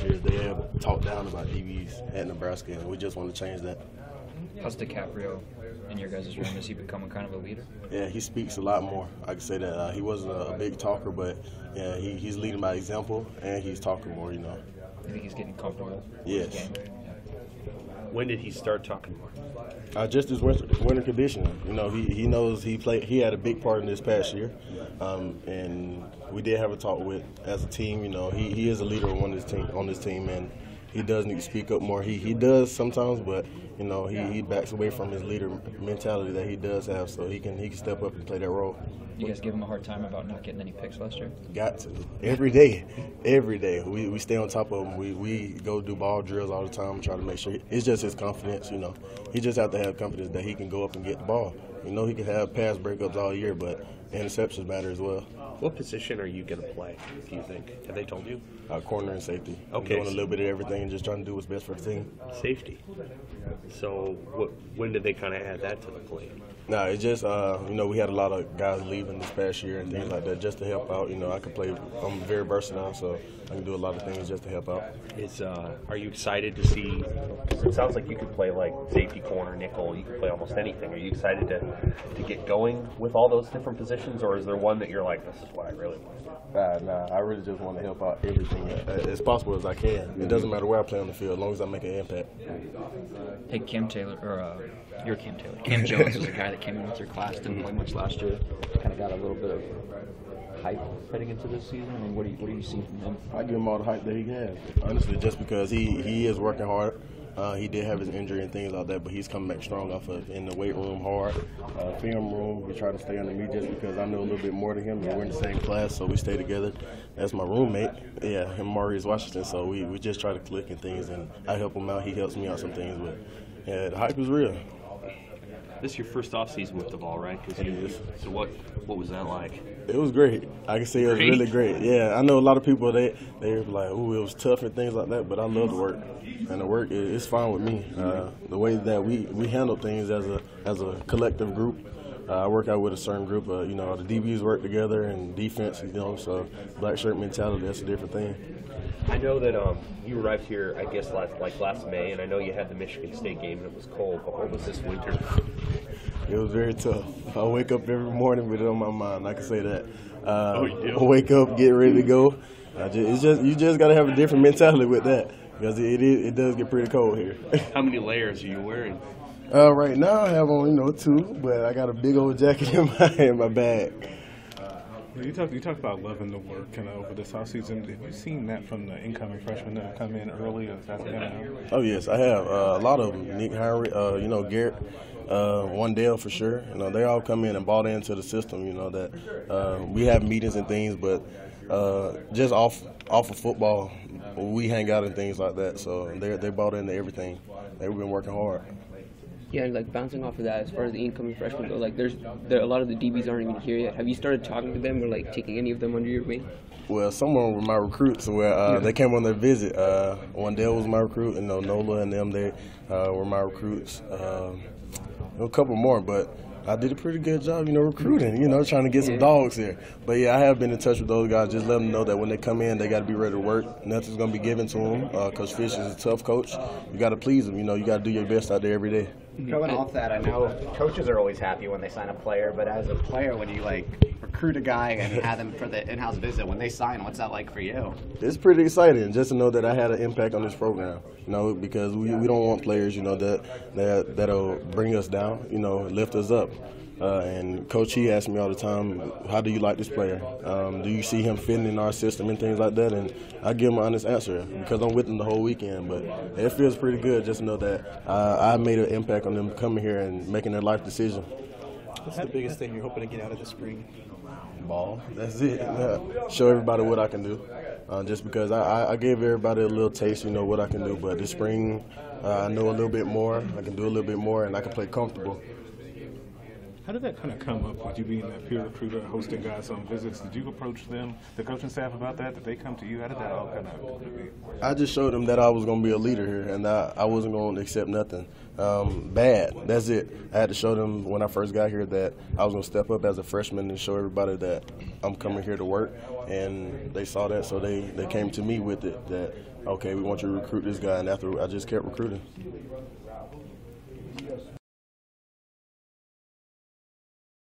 years, they have talked down about DBs at Nebraska, and we just want to change that. How's DiCaprio in your guys' room? Is he becoming kind of a leader? Yeah, he speaks a lot more. I can say that he wasn't a big talker, but yeah, he's leading by example, and he's talking more, You think he's getting comfortable? Yes. When did he start talking more? Just his winter conditioning. He knows he had a big part in this past year, and we did have a talk with as a team. He is a leader on this team, and he does need to speak up more. He does sometimes, but he backs away from his leader mentality that he does have, so he can step up and play that role. You guys give him a hard time about not getting any picks last year? Got to. Every day. We stay on top of him. We go do ball drills all the time, try to make sure. It's just his confidence, He just have to have confidence that he can go up and get the ball. He can have pass breakups all year, but interceptions matter as well. What position are you going to play, do you think? Have they told you? Corner and safety. Okay. Doing a little bit of everything and just trying to do what's best for the team. Safety. So when did they kind of add that to the plan? No, it's just, we had a lot of guys leaving this past year and things like that just to help out. I can play, I'm very versatile, so I can do a lot of things just to help out. Are you excited to see, because it sounds like you could play like safety, corner, nickel, you could play almost anything. Are you excited to get going with all those different positions, or is there one that you're like, this is what I really want to do? I really just want to help out everything as possible as I can. It doesn't matter where I play on the field, as long as I make an impact. Hey, Cam Taylor, or you're Cam Taylor. Cam Jones was a guy that came in with your class, didn't play much last year. Kind of got a little bit of hype heading into this season. I mean, what do you see from him? I give him all the hype that he can have, honestly, just because he is working hard. He did have his injury and things like that, but he's coming back strong off of in the weight room hard. Film room, we try to stay under me just because I know a little bit more than him, and we're in the same class, so we stay together. That's my roommate, him and Maurice Washington, so we just try to click and things, and I help him out, he helps me out some things, but yeah, the hype is real. This is your first off season with the ball, right? So what was that like? It was great. I can say it was really great. Yeah, I know a lot of people they're like, "Ooh, it was tough and things like that," but I love the work, and the work is fine with me. The way that we handle things as a collective group. I work out with a certain group. The DBs work together and defense. So black shirt mentality, that's a different thing. I know that you arrived here, I guess, last May, and I know you had the Michigan State game and it was cold, but what was this winter? It was very tough. I wake up every morning with it on my mind. I can say that. You do? Wake up, get ready to go. You just got to have a different mentality with that because it does get pretty cold here. How many layers are you wearing? Right now I have on 2, but I got a big old jacket in my bag. You talk about loving the work kind of over this offseason. Have you seen that from the incoming freshmen that have come in early? Or is that Oh yes, I have. A lot of them. Nick Henry, Garrett, Wandale for sure. They all come in and bought into the system. That we have meetings and things, but just off of football, we hang out and things like that. So they bought into everything. They've been working hard. Yeah, and bouncing off of that, as far as the incoming freshmen go, a lot of the DBs aren't even here yet. Have you started talking to them or taking any of them under your wing? Well, some of them were my recruits. They came on their visit. Wandale was my recruit, and Nola and them they were my recruits. A couple more, but I did a pretty good job, recruiting. Trying to get some dogs here. But yeah, I have been in touch with those guys. Just let them know that when they come in, they got to be ready to work. Nothing's gonna be given to them. Coach Fish is a tough coach. You got to please them. You got to do your best out there every day. Going off that, I know coaches are always happy when they sign a player, but as a player, when you recruit a guy and have them for the in-house visit, when they sign, what's that like for you? It's pretty exciting just to know that I had an impact on this program. Because we don't want players, that'll bring us down, lift us up. And Coach, he asks me all the time, how do you like this player? Do you see him fitting in our system and things like that? And I give him an honest answer because I'm with them the whole weekend. But it feels pretty good just to know that I made an impact on them coming here and making their life decision. What's the biggest thing you're hoping to get out of the spring? Ball. That's it. Show everybody what I can do. Just because I gave everybody a little taste, what I can do. But this spring, I know a little bit more. I can do a little bit more, and I can play comfortable. How did that kind of come up with you being that peer recruiter, hosting guys on visits? Did you approach them, the coaching staff, about that? Did they come to you? How did that all kind of be? I just showed them that I was going to be a leader here, and I wasn't going to accept nothing bad. That's it. I had to show them when I first got here that I was going to step up as a freshman and show everybody that I'm coming here to work, and they saw that, so they came to me with it that, okay, we want you to recruit this guy, and after I just kept recruiting.